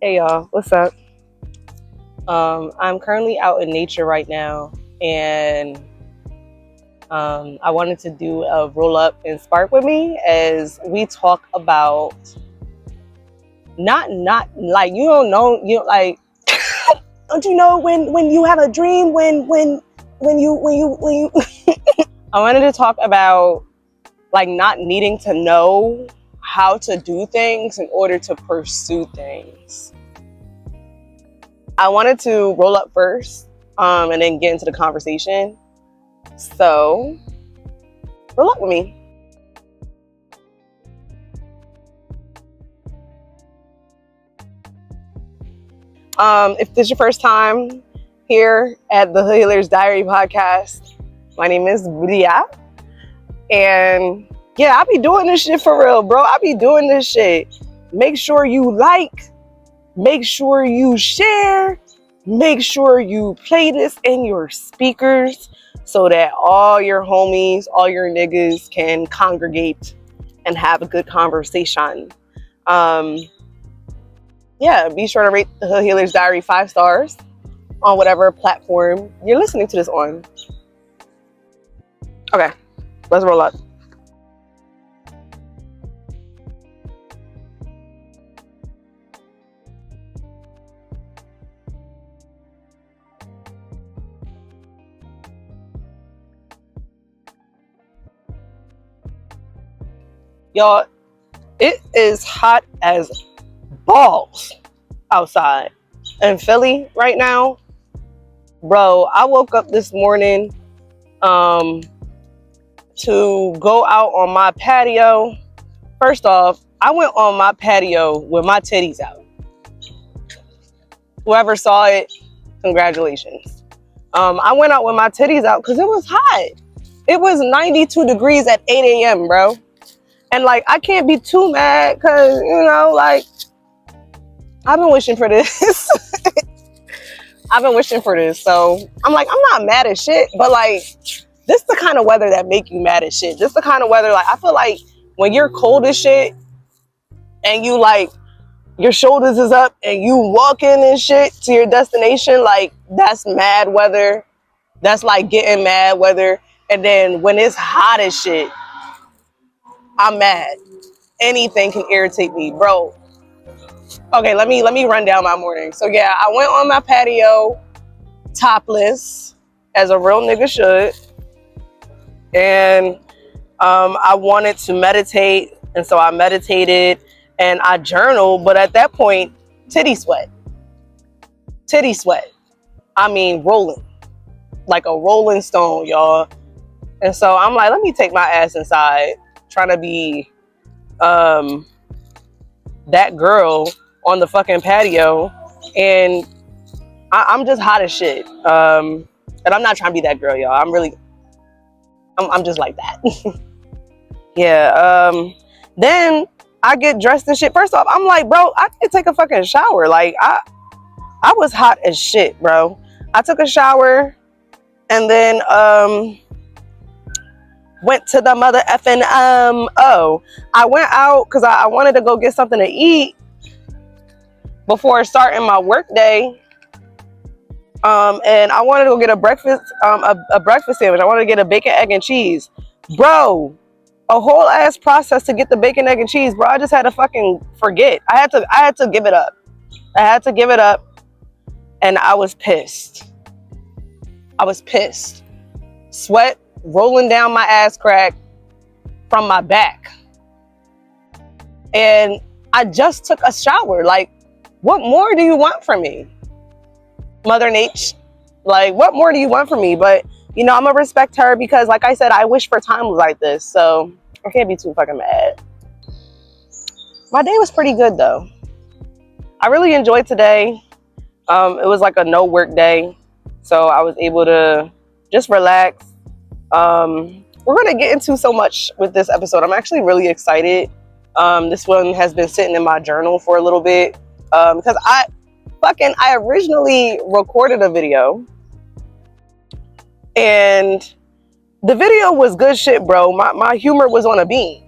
Hey y'all, what's up? I'm currently out in nature right now, and I wanted to do a roll up and spark with me as we talk about not like you don't know you like don't you know when you have a dream when you I wanted to talk about like not needing to know how to do things in order to pursue things. I wanted to roll up first, and then get into the conversation. So, roll up with me. If this is your first time here at the Healer's Diary podcast, my name is Bria. And yeah, I be doing this shit for real, bro. I be doing this shit. Make sure you like, make sure you share, make sure you play this in your speakers so that all your homies, all your niggas can congregate and have a good conversation. Yeah, be sure to rate the Hood Healer's Diary 5 stars on whatever platform you're listening to this on. Okay, let's roll up. Y'all, it is hot as balls outside in Philly right now. Bro, I woke up this morning to go out on my patio. First off, I went on my patio with my titties out. Whoever saw it, congratulations. I went out with my titties out because it was hot. It was 92 degrees at 8 a.m., bro. And like, I can't be too mad because, you know, like, I've been wishing for this. I've been wishing for this. So I'm like, I'm not mad at shit, but like, this the kind of weather that make you mad at shit. This the kind of weather, like, I feel like when you're cold as shit and you like, your shoulders is up and you walking and shit to your destination, like, that's mad weather. That's like getting mad weather. And then when it's hot as shit, I'm mad. Anything can irritate me, bro. Okay, let me run down my morning. So yeah, I went on my patio topless, as a real nigga should, and I wanted to meditate, and so I meditated and I journaled. But at that point, titty sweat. I mean, rolling like a rolling stone, y'all. And so I'm like, let me take my ass inside, trying to be that girl on the fucking patio, and I'm just hot as shit. And I'm not trying to be that girl, y'all. I'm just like that. Yeah. Then I get dressed and shit. First off, I'm like, bro, I can take a fucking shower. Like, I was hot as shit, bro. I took a shower and then went to the mother effing I went out because I wanted to go get something to eat before starting my work day. And I wanted to go get a breakfast sandwich. I wanted to get a bacon, egg, and cheese. Bro, a whole ass process to get the bacon, egg, and cheese, bro. I just had to fucking forget. I had to give it up. And I was pissed. Sweat rolling down my ass crack from my back. And I just took a shower. Like, what more do you want from me, Mother Nature? Like, what more do you want from me? But, you know, I'm gonna respect her because, like I said, I wish for times like this. So I can't be too fucking mad. My day was pretty good, though. I really enjoyed today. It was like a no work day. So I was able to just relax. We're going to get into so much with this episode. I'm actually really excited. This one has been sitting in my journal for a little bit. Because I originally recorded a video, and the video was good shit, bro. My humor was on a beam.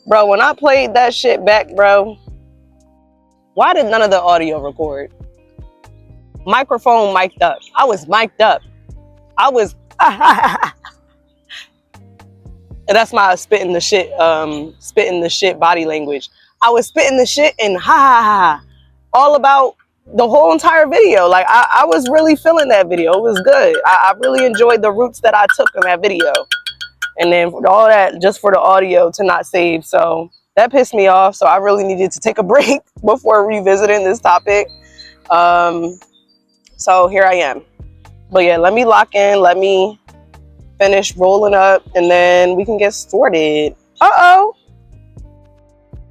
Bro, when I played that shit back, bro, Why did none of the audio record? Microphone mic'd up. I was mic'd up. I was and that's my spitting the shit body language. I was spitting the shit and ha ha ha, all about the whole entire video. Like I was really feeling that video. It was good. I really enjoyed the routes that I took in that video. And then for all that, just for the audio to not save. So that pissed me off. So I really needed to take a break before revisiting this topic. So here I am. But yeah, let me lock in. Let me finish rolling up and then we can get started. Uh-oh.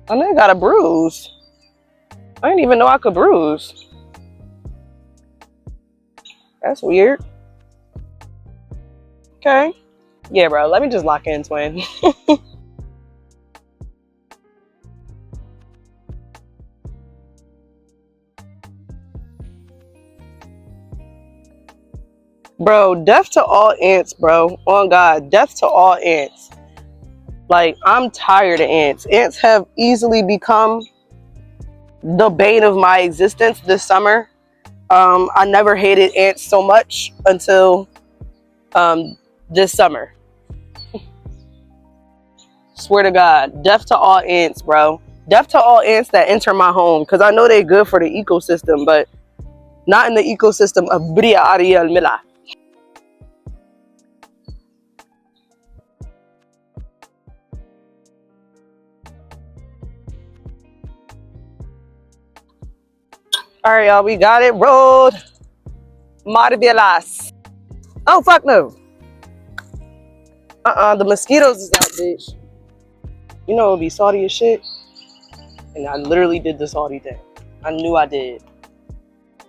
I know I got a bruise. I didn't even know I could bruise. That's weird. Okay. Yeah, bro. Let me just lock in, twin. Bro, death to all ants, bro. Oh, God. Death to all ants. Like, I'm tired of ants. Ants have easily become the bane of my existence this summer. I never hated ants so much until this summer. Swear to God. Death to all ants, bro. Death to all ants that enter my home. Because I know they're good for the ecosystem, but not in the ecosystem of Bria Ariel Mila. All right, y'all, we got it rolled. Maravillas. Oh, fuck no. The mosquitoes is out, bitch. You know it would be salty as shit. And I literally did the salty thing. I knew I did.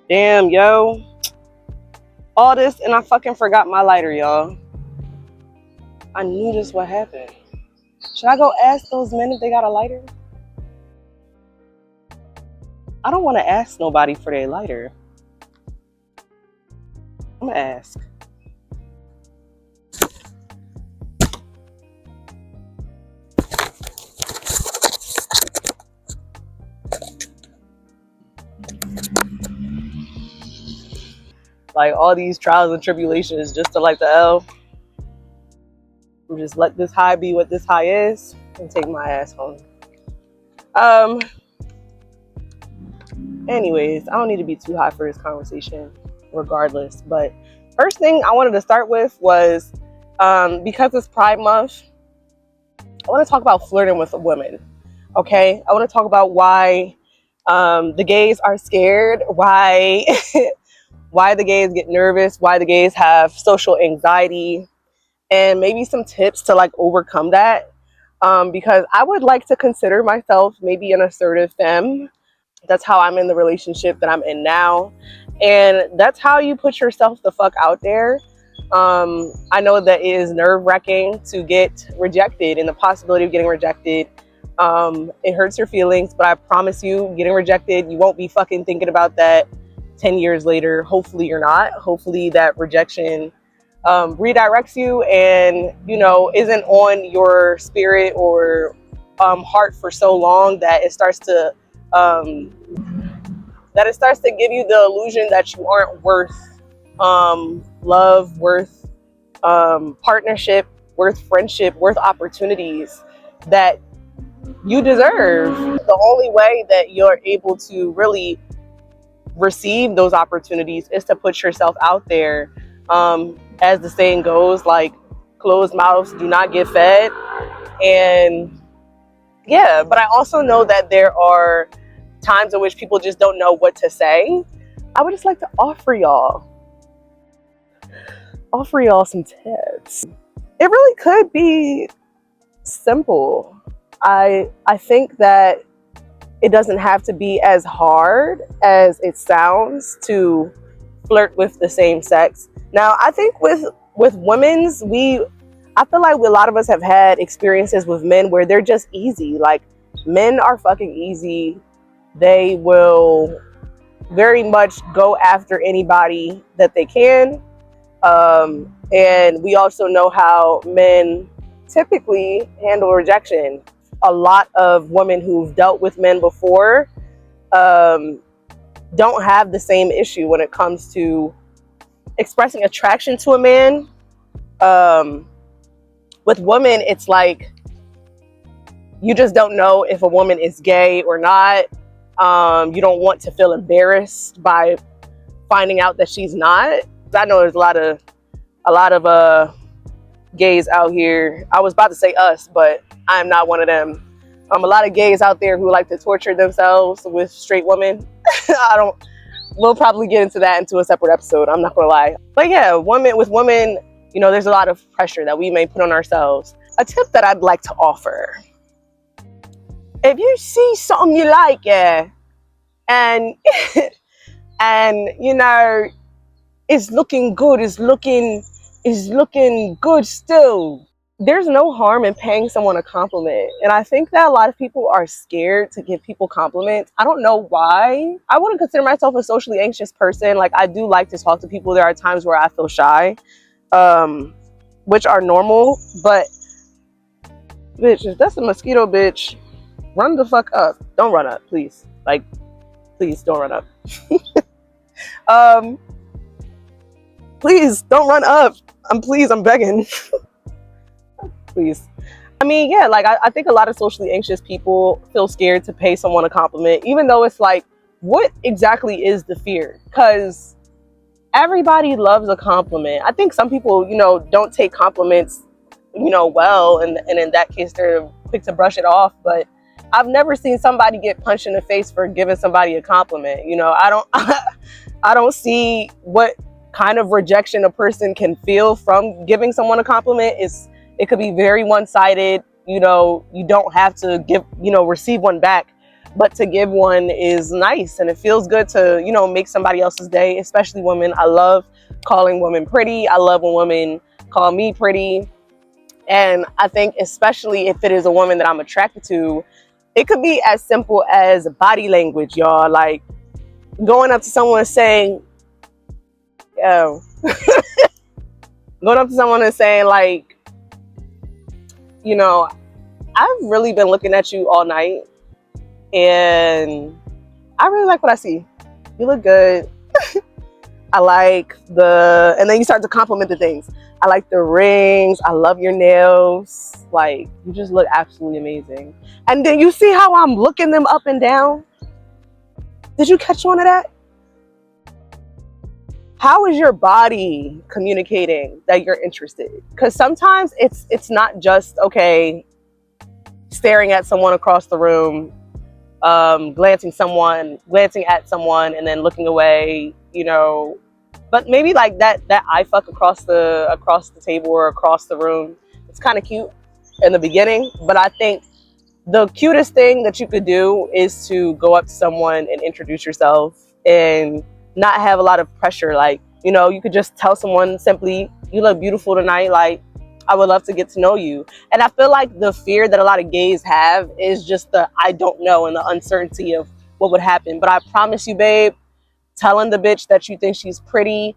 Damn, yo. All this and I fucking forgot my lighter, y'all. I knew this would happen. Should I go ask those men if they got a lighter? I don't want to ask nobody for their lighter. I'm gonna ask. Like all these trials and tribulations just to light the L. Just let this high be what this high is and take my ass home. Anyways, I don't need to be too high for this conversation regardless. But first thing I wanted to start with was because it's Pride Month, I want to talk about flirting with women. Okay? I want to talk about why the gays are scared, why why the gays get nervous, why the gays have social anxiety, and maybe some tips to like overcome that. Because I would like to consider myself maybe an assertive femme. That's how I'm in the relationship that I'm in now. And that's how you put yourself the fuck out there. I know that it is nerve-wracking to get rejected, and the possibility of getting rejected, it hurts your feelings, but I promise you, getting rejected, you won't be fucking thinking about that 10 years later. Hopefully you're not. Hopefully that rejection redirects you and, you know, isn't on your spirit or heart for so long that it starts to give you the illusion that you aren't worth love, worth partnership, worth friendship, worth opportunities that you deserve. The only way that you're able to really receive those opportunities is to put yourself out there. As the saying goes, like, closed mouths do not get fed. And yeah, but I also know that there are times in which people just don't know what to say. I would just like to offer y'all some tips. It really could be simple. I think that it doesn't have to be as hard as it sounds to flirt with the same sex. Now, I think with women's, I feel like a lot of us have had experiences with men where they're just easy. Like, men are fucking easy. They will very much go after anybody that they can. And we also know how men typically handle rejection. A lot of women who've dealt with men before don't have the same issue when it comes to expressing attraction to a man. With women, it's like you just don't know if a woman is gay or not. You don't want to feel embarrassed by finding out that she's not. I know there's a lot of gays out here. I was about to say us, but I'm not one of them. A lot of gays out there who like to torture themselves with straight women. We'll probably get into that into a separate episode. I'm not gonna lie. But yeah, with women, there's a lot of pressure that we may put on ourselves. A tip that I'd like to offer: if you see something you like, yeah, and and it's looking good, it's looking good still, there's no harm in paying someone a compliment. And I think that a lot of people are scared to give people compliments. I don't know why. I wouldn't consider myself a socially anxious person. Like, I do like to talk to people. There are times where I feel shy, which are normal. But bitch, if that's a mosquito, bitch, run the fuck up. Don't run up, please. Like, please don't run up. Please don't run up. I'm begging. Please. I mean, yeah, like I think a lot of socially anxious people feel scared to pay someone a compliment, even though it's like, what exactly is the fear? Because everybody loves a compliment. I think some people, don't take compliments, well, and in that case, they're quick to brush it off. But I've never seen somebody get punched in the face for giving somebody a compliment. I don't see what kind of rejection a person can feel from giving someone a compliment. It could be very one-sided. You don't have to receive one back, but to give one is nice, and it feels good to, make somebody else's day, especially women. I love calling women pretty. I love when women call me pretty. And I think especially if it is a woman that I'm attracted to, it could be as simple as body language, y'all. Like going up to someone and saying, yo, going up to someone and saying like, I've really been looking at you all night and I really like what I see. You look good. I like and then you start to compliment the things. I like the rings. I love your nails. Like, you just look absolutely amazing. And then you see how I'm looking them up and down? Did you catch on to that? How is your body communicating that you're interested? Because sometimes it's not just, okay, staring at someone across the room, glancing at someone and then looking away, but maybe like that eye fuck across the table or across the room. It's kind of cute in the beginning, but I think the cutest thing that you could do is to go up to someone and introduce yourself and not have a lot of pressure. Like, you could just tell someone simply, you look beautiful tonight. Like, I would love to get to know you. And I feel like the fear that a lot of gays have is just the I don't know and the uncertainty of what would happen. But I promise you, babe, telling the bitch that you think she's pretty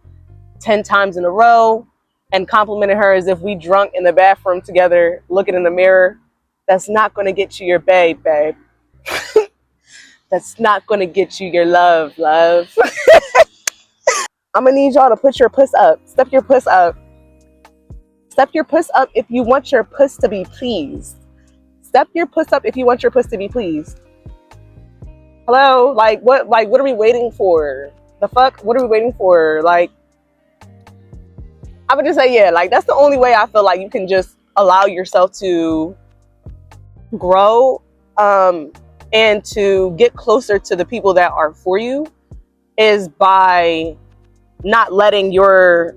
10 times in a row and complimenting her as if we drunk in the bathroom together, looking in the mirror, that's not going to get you your babe. That's not going to get you your love. I'm going to need y'all to put your puss up. Step your puss up. Step your puss up if you want your puss to be pleased. Step your puss up if you want your puss to be pleased. Hello? Like, what are we waiting for? The fuck? What are we waiting for? Like, I would just say, yeah, like, that's the only way I feel like you can just allow yourself to grow, and to get closer to the people that are for you, is by not letting your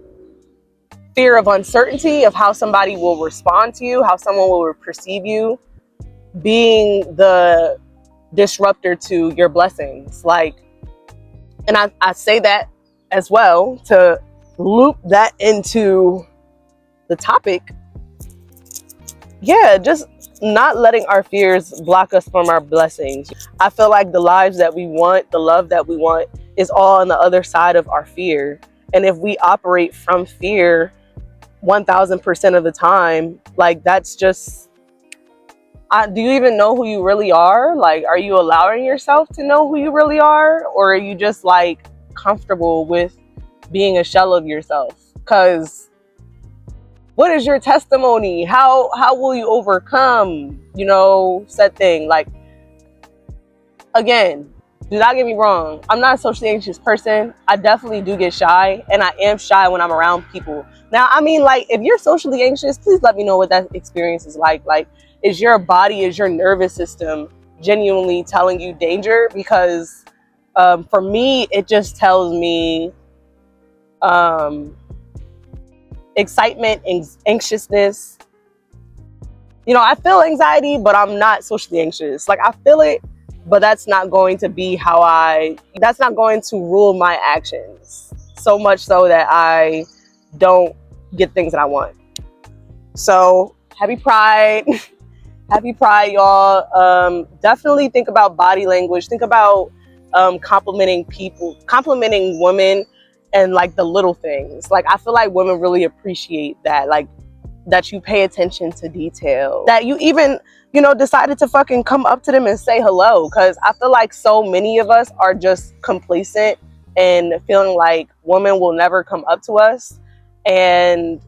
fear of uncertainty of how somebody will respond to you, how someone will perceive you, being the disruptor to your blessings. Like, and I say that as well to loop that into the topic. Yeah, just not letting our fears block us from our blessings. I feel like the lives that we want, the love that we want, is all on the other side of our fear. And if we operate from fear 1000% of the time, like, that's just Do you even know who you really are? Like, are you allowing yourself to know who you really are? Or are you just like comfortable with being a shell of yourself? Because what is your testimony? How will you overcome, said thing? Like, again, do not get me wrong. I'm not a socially anxious person. I definitely do get shy, and I am shy when I'm around people. Now, I mean, like, if you're socially anxious, please let me know what that experience is like. Like, is your body, is your nervous system genuinely telling you danger? Because for me, it just tells me excitement, anxiousness. I feel anxiety, but I'm not socially anxious. Like, I feel it, but that's not going to be that's not going to rule my actions so much so that I don't get things that I want. So happy Pride. Happy Pride, y'all. Definitely think about body language. Think about complimenting women, and like the little things. Like, I feel like women really appreciate that. Like, that you pay attention to detail, that you even, decided to fucking come up to them and say hello. Because I feel like so many of us are just complacent and feeling like women will never come up to us, and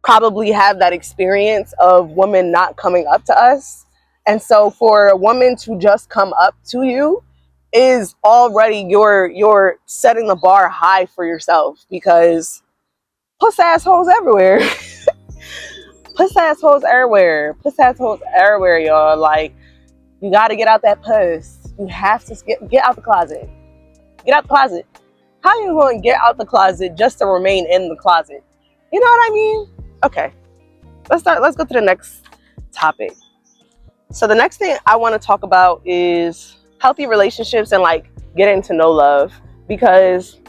probably have that experience of women not coming up to us. And so for a woman to just come up to you is already you're setting the bar high for yourself, because puss assholes everywhere. Puss assholes everywhere. Puss assholes everywhere, y'all. Like, you got to get out that puss. You have to get out the closet. Get out the closet. How are you going to get out the closet just to remain in the closet? You know what I mean? Okay. Let's go to the next topic. So the next thing I want to talk about is healthy relationships and like getting to know love, because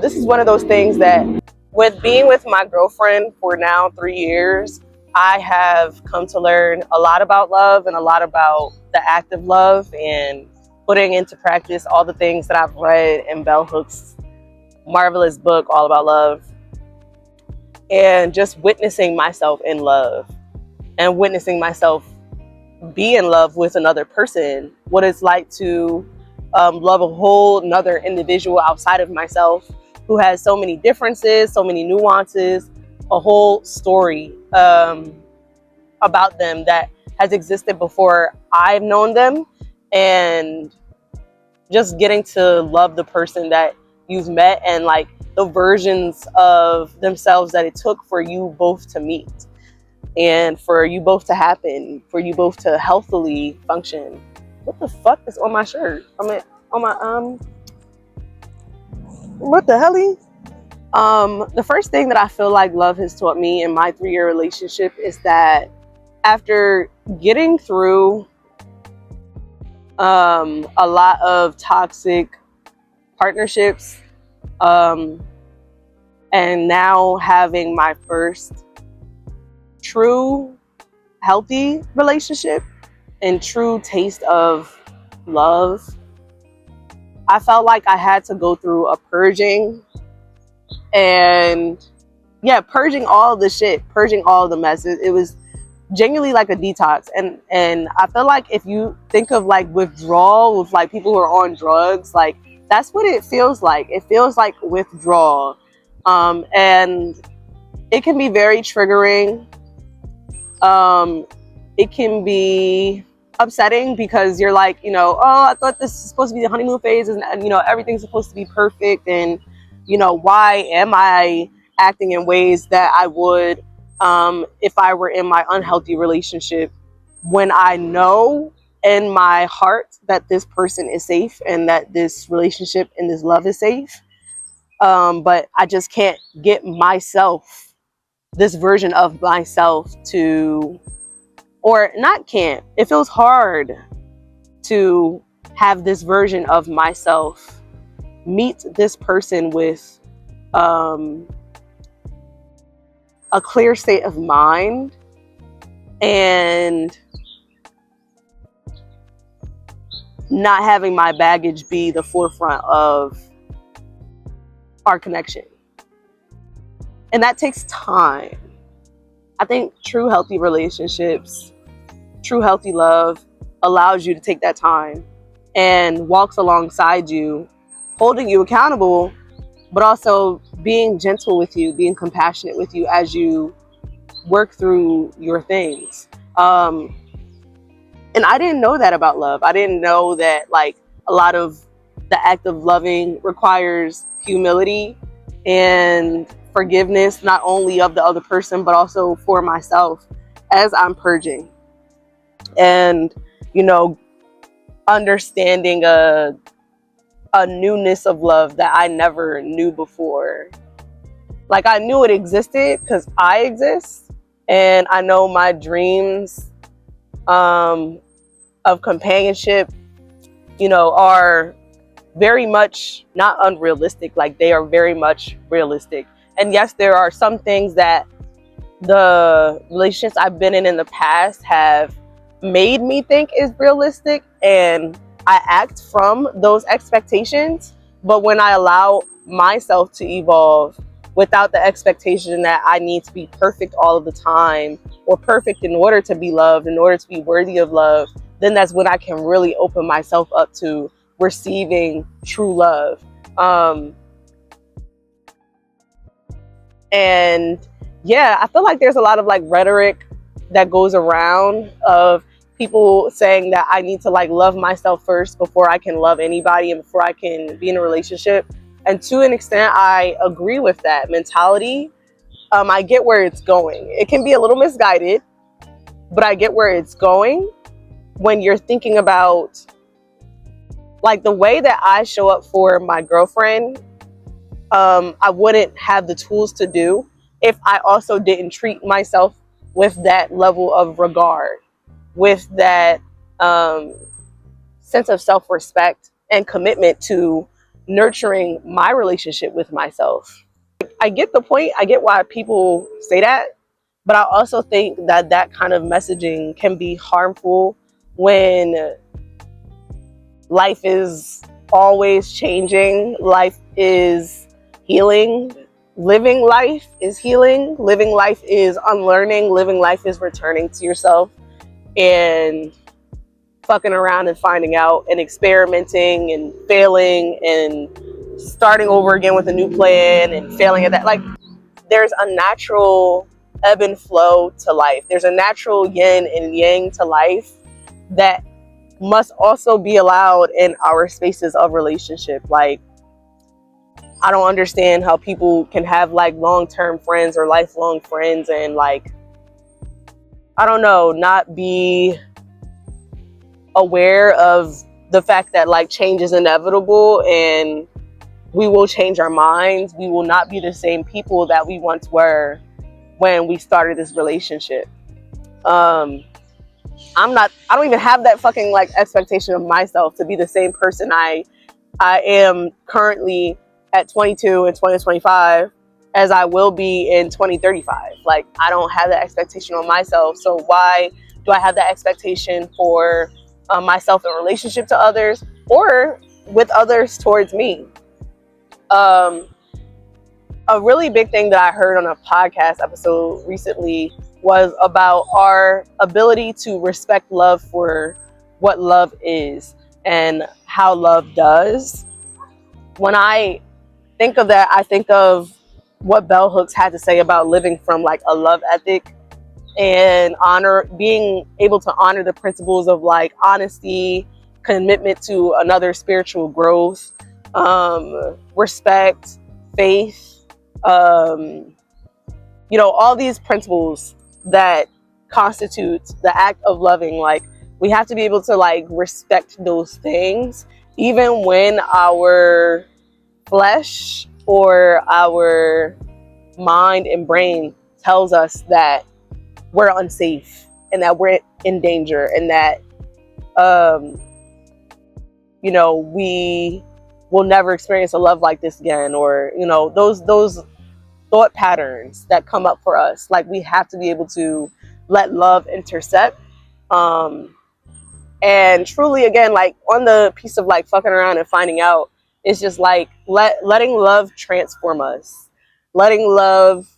this is one of those things that, with being with my girlfriend for now 3 years, I have come to learn a lot about love and a lot about the act of love, and putting into practice all the things that I've read in Bell Hooks' marvelous book, All About Love, and just witnessing myself in love and witnessing myself be in love with another person, what it's like to love a whole another individual outside of myself, who has so many differences, so many nuances, a whole story about them that has existed before I've known them, and just getting to love the person that you've met, and like the versions of themselves that it took for you both to meet, and for you both to happen, for you both to healthily function. What the fuck is on my shirt? What the hell? The first thing that I feel like love has taught me in my 3-year relationship is that after getting through a lot of toxic partnerships, and now having my first true healthy relationship and true taste of love, I felt like I had to go through a purging, and purging all the shit, purging all the messes. It was genuinely like a detox, and I feel like if you think of like withdrawal with like people who are on drugs, like that's what it feels like. It feels like withdrawal, and it can be very triggering. It can be upsetting, because you're like, oh, I thought this is supposed to be the honeymoon phase, and everything's supposed to be perfect, and why am I acting in ways that I would if I were in my unhealthy relationship, when I know in my heart that this person is safe and that this relationship and this love is safe, but I just can't get myself, this version of myself, to, or not can't, it feels hard to have this version of myself meet this person with a clear state of mind, and not having my baggage be the forefront of our connection. And that takes time. I think true healthy relationships true healthy love allows you to take that time and walks alongside you, holding you accountable, but also being gentle with you, being compassionate with you as you work through your things. And I didn't know that about love. I didn't know that like a lot of the act of loving requires humility and forgiveness, not only of the other person, but also for myself as I'm purging. And, you know, understanding a newness of love that I never knew before. Like I knew it existed because I exist, and I know my dreams of companionship, you know, are very much not unrealistic. Like they are very much realistic. And yes, there are some things that the relationships I've been in the past have made me think is realistic, and I act from those expectations. But when I allow myself to evolve without the expectation that I need to be perfect all of the time, or perfect in order to be loved, in order to be worthy of love, then that's when I can really open myself up to receiving true love. And yeah, I feel like there's a lot of like rhetoric that goes around of people saying that I need to like love myself first before I can love anybody and before I can be in a relationship. And to an extent, I agree with that mentality. I get where it's going. It can be a little misguided, but I get where it's going when you're thinking about like the way that I show up for my girlfriend. I wouldn't have the tools to do if I also didn't treat myself with that level of regard, with that sense of self-respect and commitment to nurturing my relationship with myself. I get the point. I get why people say that, but I also think that that kind of messaging can be harmful when life is always changing. Life is healing. Living life is healing. Living life is unlearning. Living life is returning to yourself and fucking around and finding out and experimenting and failing and starting over again with a new plan and failing at that. Like, there's a natural ebb and flow to life. There's a natural yin and yang to life that must also be allowed in our spaces of relationship. Like, I don't understand how people can have like long-term friends or lifelong friends and like, I don't know, not be aware of the fact that like change is inevitable and we will change our minds. We will not be the same people that we once were when we started this relationship. I don't even have that fucking like expectation of myself to be the same person I am currently at 22 in 2025 as I will be in 2035. Like, I don't have that expectation on myself. So why do I have that expectation for myself in relationship to others or with others towards me? A really big thing that I heard on a podcast episode recently was about our ability to respect love for what love is and how love does. When I think of that, I think of what Bell Hooks had to say about living from like a love ethic and being able to honor the principles of like honesty, commitment to another spiritual growth, respect, faith, all these principles that constitute the act of loving. Like, we have to be able to like respect those things, even when our flesh or our mind and brain tells us that we're unsafe and that we're in danger and that we will never experience a love like this again, or those thought patterns that come up for us. Like, we have to be able to let love intercept, and truly, again, like on the piece of like fucking around and finding out, it's just like letting love transform us, letting love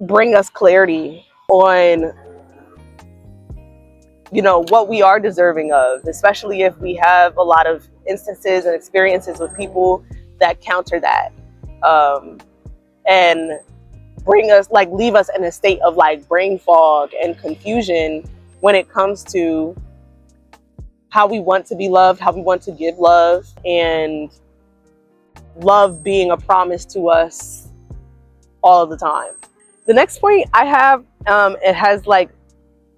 bring us clarity on you know, what we are deserving of, especially if we have a lot of instances and experiences with people that counter that, and bring us, like, leave us in a state of like brain fog and confusion when it comes to how we want to be loved, how we want to give love, and love being a promise to us all the time. The next point I have, it has like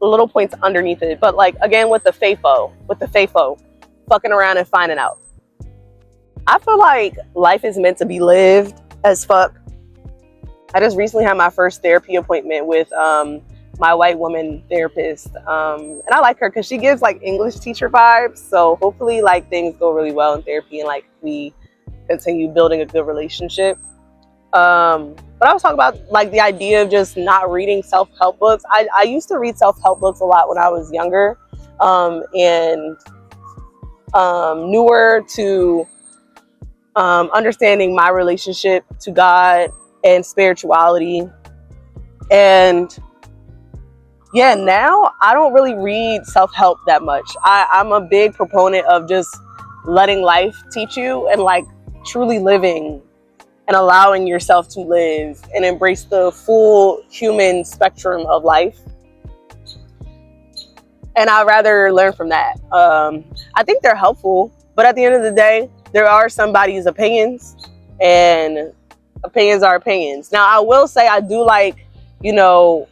little points underneath it, but like, again, with the FAFO, fucking around and finding out. I feel like life is meant to be lived as fuck. I just recently had my first therapy appointment with my white woman therapist, and I like her because she gives like English teacher vibes. So hopefully, like, things go really well in therapy and like we continue building a good relationship. But I was talking about like the idea of just not reading self-help books. I used to read self-help books a lot when I was younger, and newer to understanding my relationship to God and spirituality. And yeah, now I don't really read self-help that much. I'm a big proponent of just letting life teach you and like truly living and allowing yourself to live and embrace the full human spectrum of life. And I'd rather learn from that. I think they're helpful, but at the end of the day, there are somebody's opinions, and opinions are opinions. Now, I will say I do like, you know,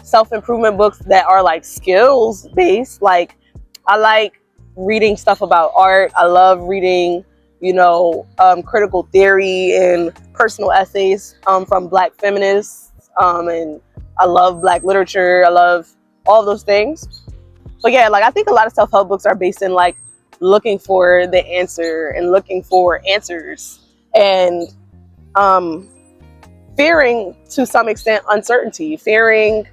self-improvement books that are like skills based. Like, I like reading stuff about art. I love reading, you know, critical theory and personal essays from Black feminists, and I love Black literature. I love all those things. But yeah, like, I think a lot of self-help books are based in like looking for the answer and looking for answers, and fearing to some extent uncertainty, fearing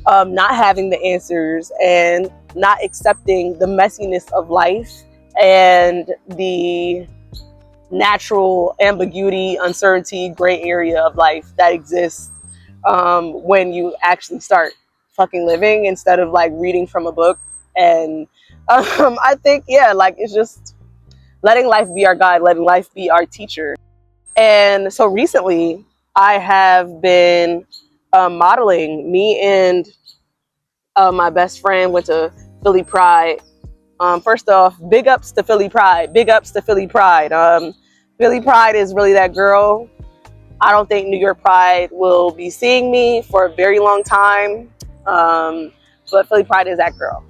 not having the answers and not accepting the messiness of life and the natural ambiguity, uncertainty, gray area of life that exists when you actually start fucking living instead of like reading from a book. And I think, yeah, like, it's just letting life be our guide, letting life be our teacher. And so recently I have been modeling. Me and my best friend went to Philly Pride. First off, big ups to Philly Pride. Big ups to Philly Pride. Philly Pride is really that girl. I don't think New York Pride will be seeing me for a very long time. But Philly Pride is that girl.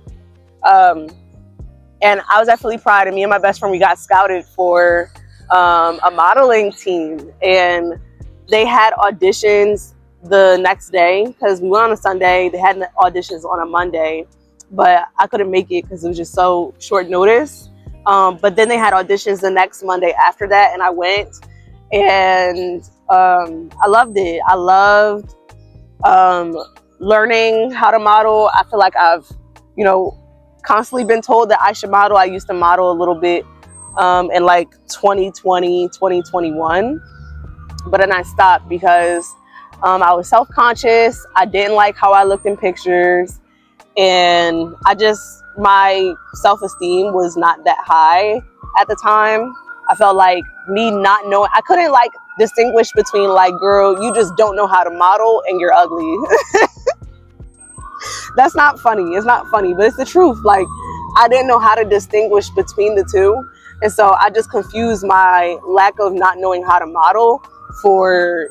And I was at Philly Pride, and me and my best friend, we got scouted for a modeling team. And they had auditions the next day because we went on a Sunday. They had auditions on a Monday, but I couldn't make it because it was just so short notice. But then they had auditions the next Monday after that, and I went, and I loved it. I loved learning how to model. I feel like I've, you know, constantly been told that I should model. I used to model a little bit in like 2020, 2021, but then I stopped because I was self-conscious. I didn't like how I looked in pictures, and my self-esteem was not that high at the time. I felt like me not knowing, I couldn't like distinguish between like, girl, you just don't know how to model and you're ugly. That's not funny. It's not funny, but it's the truth. Like, I didn't know how to distinguish between the two. And so I just confused my lack of not knowing how to model for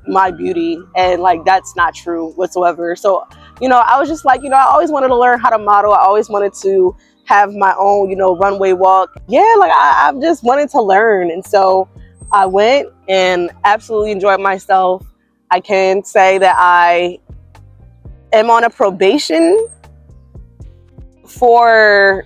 my beauty. And like, that's not true whatsoever. So, you know, I was just like, you know, I always wanted to learn how to model. I always wanted to have my own, you know, runway walk. Yeah, like I've just wanted to learn. And so I went and absolutely enjoyed myself. I can say that I am on a probation for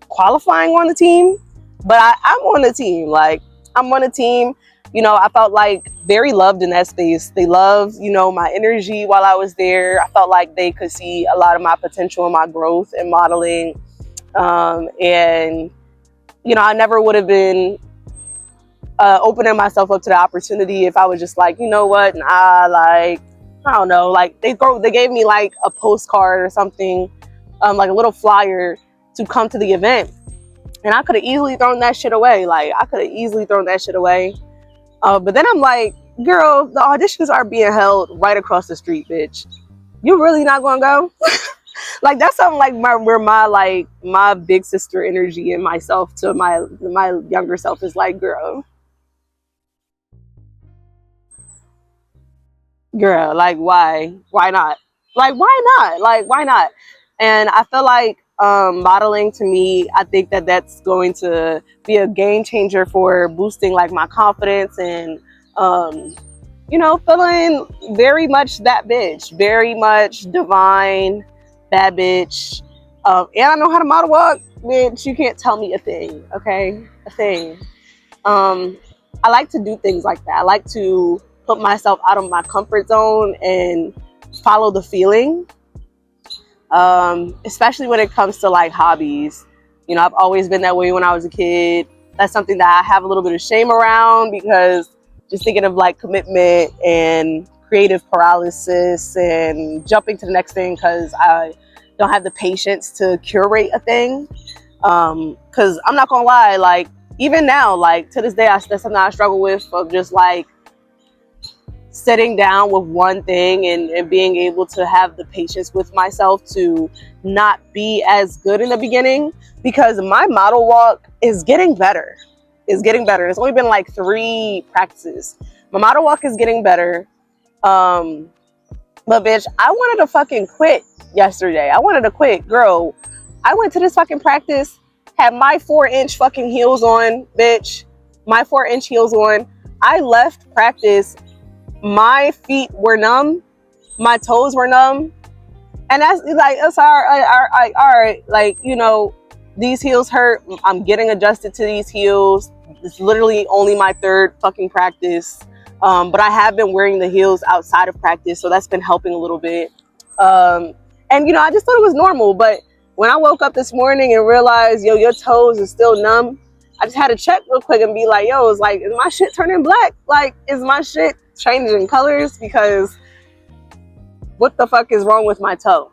qualifying on the team, but I'm on the team. Like, I'm on a team. You know, I felt like very loved in that space. They loved, you know, my energy while I was there. I felt like they could see a lot of my potential and my growth in modeling. And, you know, I never would have been opening myself up to the opportunity if I was just like, you know what, I don't know, like they gave me like a postcard or something like a little flyer to come to the event. And I could have easily thrown that shit away. Like, I could have easily thrown that shit away. But then I'm like, girl, the auditions are being held right across the street, bitch. You really not gonna go? Like, that's something like where my big sister energy and myself to my younger self is like, girl, like, why not? Like, why not? Like, why not? And I feel like modeling, to me, I think that that's going to be a game changer for boosting like my confidence and you know, feeling very much that bitch, very much divine, bad bitch. And I know how to model walk, bitch. You can't tell me a thing, okay? A thing. I like to do things like that. I like to put myself out of my comfort zone and follow the feeling, especially when it comes to like hobbies. You know, I've always been that way when I was a kid. That's something that I have a little bit of shame around, because just thinking of like commitment and creative paralysis and jumping to the next thing because I don't have the patience to curate a thing. Because I'm not gonna lie, like, even now, like, to this day, that's something I struggle with, of just like sitting down with one thing and being able to have the patience with myself to not be as good in the beginning, because my model walk is getting better. It's getting better. It's only been like 3 practices. My model walk is getting better. But bitch, I wanted to fucking quit yesterday. I wanted to quit. Girl, I went to this fucking practice, had my 4-inch fucking heels on, bitch. My 4-inch heels on. I left practice. My feet were numb. My toes were numb. And that's like, it's all right. Like, you know, these heels hurt. I'm getting adjusted to these heels. It's literally only my 3rd fucking practice. But I have been wearing the heels outside of practice, so that's been helping a little bit. And, you know, I just thought it was normal. But when I woke up this morning and realized, yo, your toes are still numb, I just had to check real quick and be like, yo, it's like, is my shit turning black? Like, is my shit changing colors? Because what the fuck is wrong with my toe?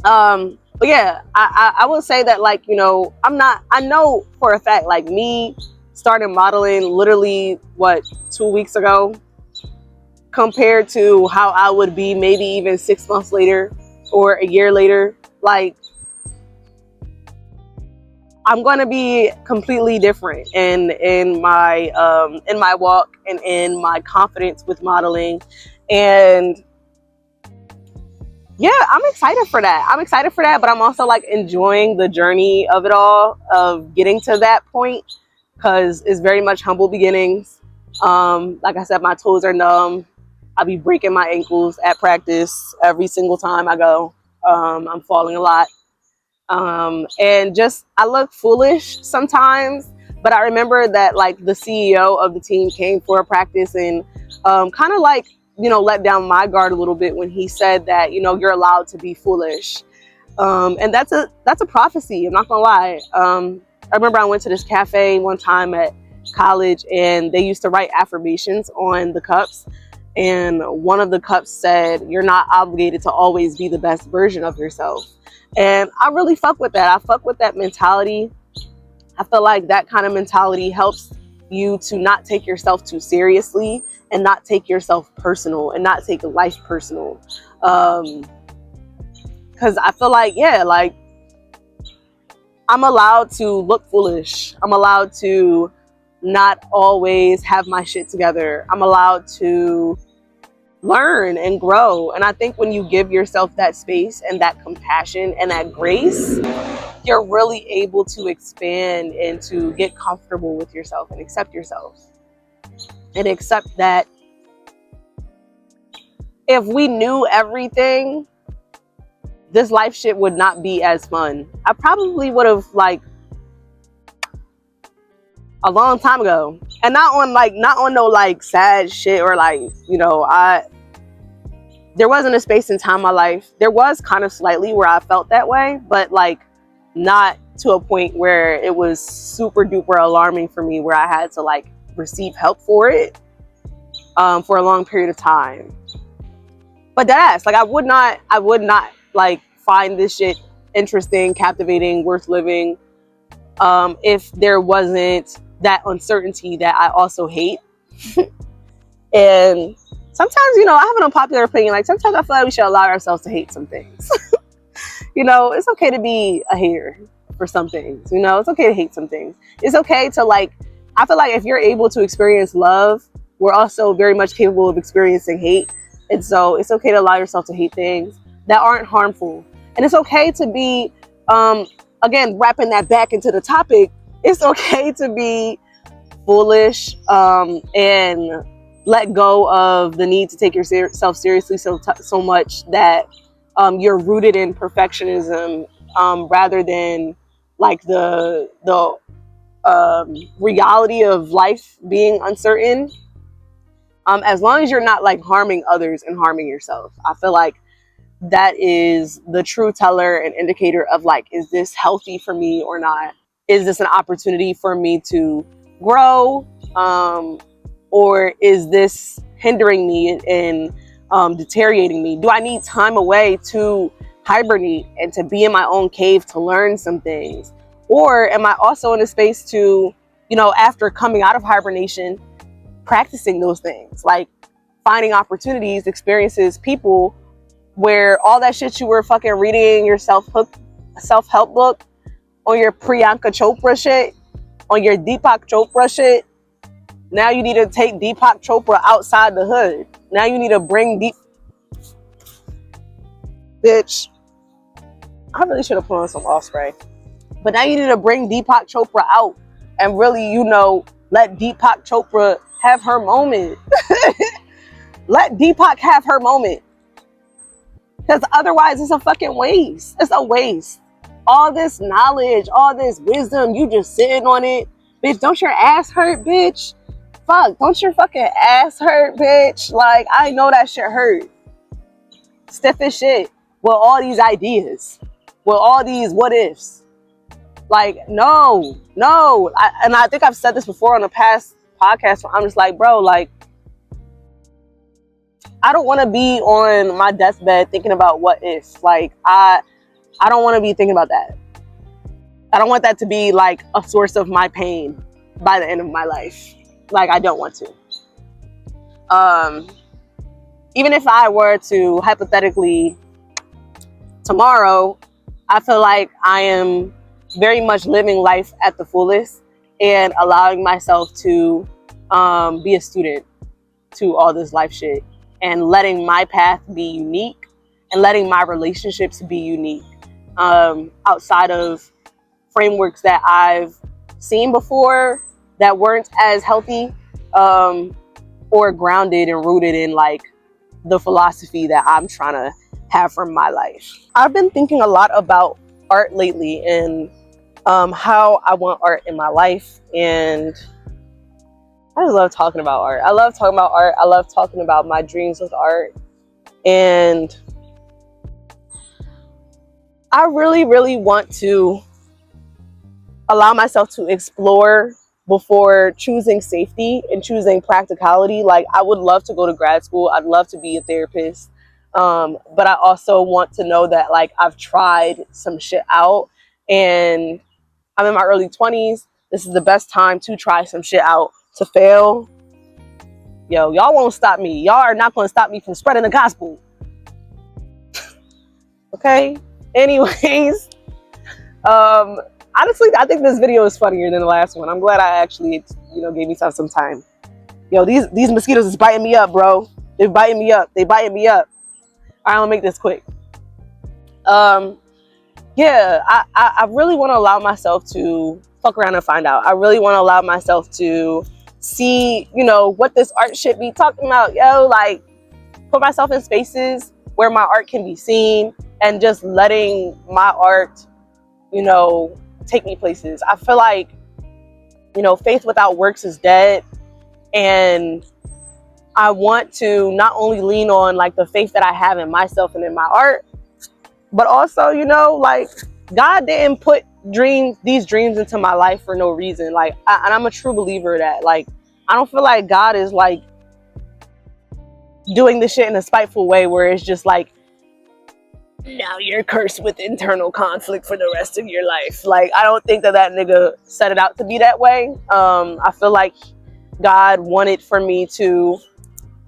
But yeah, I will say that, like, you know, I know for a fact, like, me started modeling literally, 2 weeks ago, compared to how I would be maybe even 6 months later or a year later. Like, I'm going to be completely different in my walk and in my confidence with modeling. And yeah, I'm excited for that. But I'm also like enjoying the journey of it all, of getting to that point, because it's very much humble beginnings. Like I said, my toes are numb. I'll be breaking my ankles at practice every single time I go. I'm falling a lot. And just, I look foolish sometimes, but I remember that like the CEO of the team came for a practice and kind of like, you know, let down my guard a little bit when he said that, you know, you're allowed to be foolish. And that's a prophecy. I'm not gonna lie. I remember I went to this cafe one time at college, and they used to write affirmations on the cups. And one of the cups said, you're not obligated to always be the best version of yourself. And I really fuck with that. I fuck with that mentality. I feel like that kind of mentality helps you to not take yourself too seriously and not take yourself personal and not take life personal. Because I feel like, yeah, like, I'm allowed to look foolish. I'm allowed to not always have my shit together. I'm allowed to learn and grow. And I think when you give yourself that space and that compassion and that grace, you're really able to expand and to get comfortable with yourself and accept yourself. And accept that if we knew everything, this life shit would not be as fun. I probably would have, like, a long time ago, and not on no like sad shit or like, you know, there wasn't a space in time in my life. There was kind of slightly where I felt that way, but like not to a point where it was super duper alarming for me, where I had to like receive help for it for a long period of time. But that's like, I would not like find this shit interesting, captivating, worth living, if there wasn't that uncertainty that I also hate. And sometimes, you know, I have an unpopular opinion. Like, sometimes I feel like we should allow ourselves to hate some things. You know, it's okay to be a hater for some things. You know, it's okay to hate some things. It's okay to, like, I feel like if you're able to experience love, we're also very much capable of experiencing hate. And so it's okay to allow yourself to hate things that aren't harmful. And it's okay to be, again, wrapping that back into the topic, it's okay to be foolish, and let go of the need to take yourself seriously so much that you're rooted in perfectionism, rather than like the reality of life being uncertain. As long as you're not like harming others and harming yourself, I feel like that is the true teller and indicator of like, is this healthy for me or not? Is this an opportunity for me to grow? Or is this hindering me and deteriorating me? Do I need time away to hibernate and to be in my own cave to learn some things? Or am I also in a space to, you know, after coming out of hibernation, practicing those things, like finding opportunities, experiences, people where all that shit you were fucking reading in your self-help book, on your Priyanka Chopra shit, on your Deepak Chopra shit, now you need to take Deepak Chopra outside the hood. Now you need to bring bitch, I really should have put on some off spray. But now you need to bring Deepak Chopra out and really, you know, let Deepak Chopra have her moment. Let Deepak have her moment. Because otherwise it's a fucking waste. It's a waste. All this knowledge, all this wisdom, you just sitting on it. Bitch, don't your ass hurt, bitch? Fuck, don't your fucking ass hurt, bitch? Like, I know that shit hurt. Stiff as shit. With all these ideas. With all these what ifs. Like, no. And I think I've said this before on a past podcast where I'm just like, bro, like, I don't want to be on my deathbed thinking about what if. Like, I don't want to be thinking about that. I don't want that to be like a source of my pain by the end of my life. Like, I don't want to. Even if I were to hypothetically tomorrow, I feel like I am very much living life at the fullest and allowing myself to be a student to all this life shit and letting my path be unique and letting my relationships be unique, outside of frameworks that I've seen before that weren't as healthy, or grounded and rooted in like the philosophy that I'm trying to have for my life. I've been thinking a lot about art lately and how I want art in my life, and I just love talking about art. I love talking about art. I love talking about my dreams with art, and I really, really want to allow myself to explore before choosing safety and choosing practicality. Like, I would love to go to grad school. I'd love to be a therapist. But I also want to know that like I've tried some shit out and I'm in my early 20s. This is the best time to try some shit out. To fail, yo, y'all won't stop me. Y'all are not going to stop me from spreading the gospel. Okay? Anyways, honestly, I think this video is funnier than the last one. I'm glad I actually, you know, gave myself some time. Yo, these mosquitoes is biting me up, bro. They're biting me up. They biting me up. All right, I'm gonna make this quick. Yeah, I really want to allow myself to fuck around and find out. I really want to allow myself to see, you know, what this art shit be talking about. Yo, like, put myself in spaces where my art can be seen and just letting my art, you know, take me places. I feel like, you know, faith without works is dead, and I want to not only lean on like the faith that I have in myself and in my art, but also, you know, like, God didn't put these dreams into my life for no reason. Like, and I'm a true believer that, like, I don't feel like God is like doing this shit in a spiteful way where it's just like now you're cursed with internal conflict for the rest of your life. Like, I don't think that that nigga set it out to be that way. I feel like God wanted for me to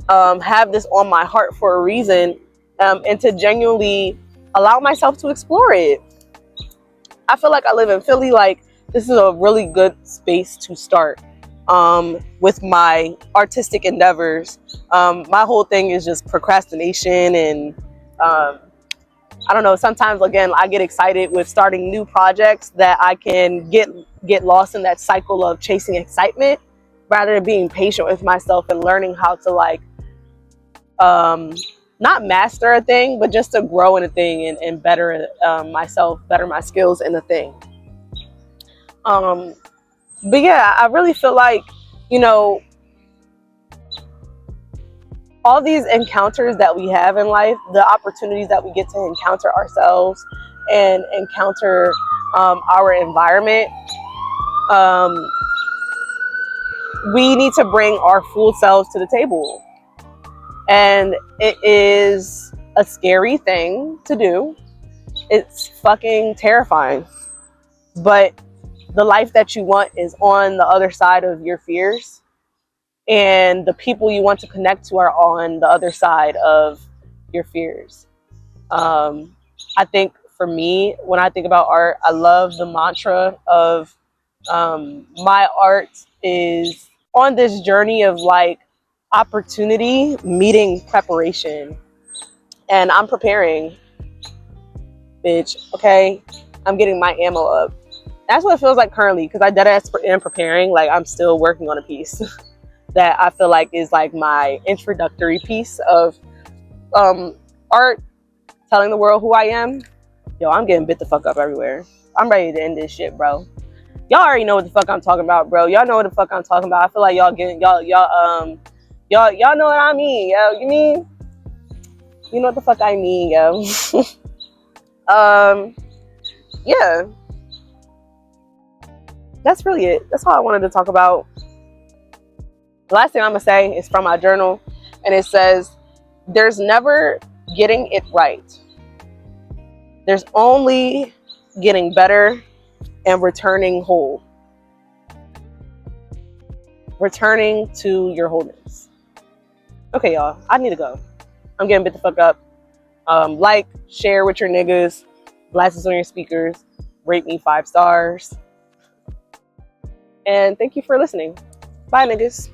have this on my heart for a reason, and to genuinely allow myself to explore it. I feel like I live in Philly. Like, this is a really good space to start with my artistic endeavors. My whole thing is just procrastination, and I don't know, sometimes again I get excited with starting new projects that I can get lost in that cycle of chasing excitement rather than being patient with myself and learning how to, like, not master a thing, but just to grow in a thing and better myself, better my skills in the thing. But yeah, I really feel like, you know, all these encounters that we have in life, the opportunities that we get to encounter ourselves and encounter our environment, we need to bring our full selves to the table. And it is a scary thing to do. It's fucking terrifying. But the life that you want is on the other side of your fears. And the people you want to connect to are on the other side of your fears. I think for me, when I think about art, I love the mantra of my art is on this journey of, like, opportunity meeting preparation. And I'm preparing, bitch. Okay, I'm getting my ammo up. That's what it feels like currently, because I deadass am preparing. Like, I'm still working on a piece that I feel like is like my introductory piece of art, telling the world who I am. Yo, I'm getting bit the fuck up everywhere. I'm ready to end this shit, bro. Y'all already know what the fuck I'm talking about, bro. Y'all know what the fuck I'm talking about. I feel like y'all know what I mean, yo. You know what the fuck I mean, yo. Yeah. That's really it. That's all I wanted to talk about. The last thing I'm gonna say is from my journal, and it says, there's never getting it right. There's only getting better and returning whole. Returning to your wholeness. Okay, y'all, I need to go. I'm getting bit the fuck up. Like, share with your niggas, glasses on your speakers, rate me 5 stars. And thank you for listening. Bye, niggas.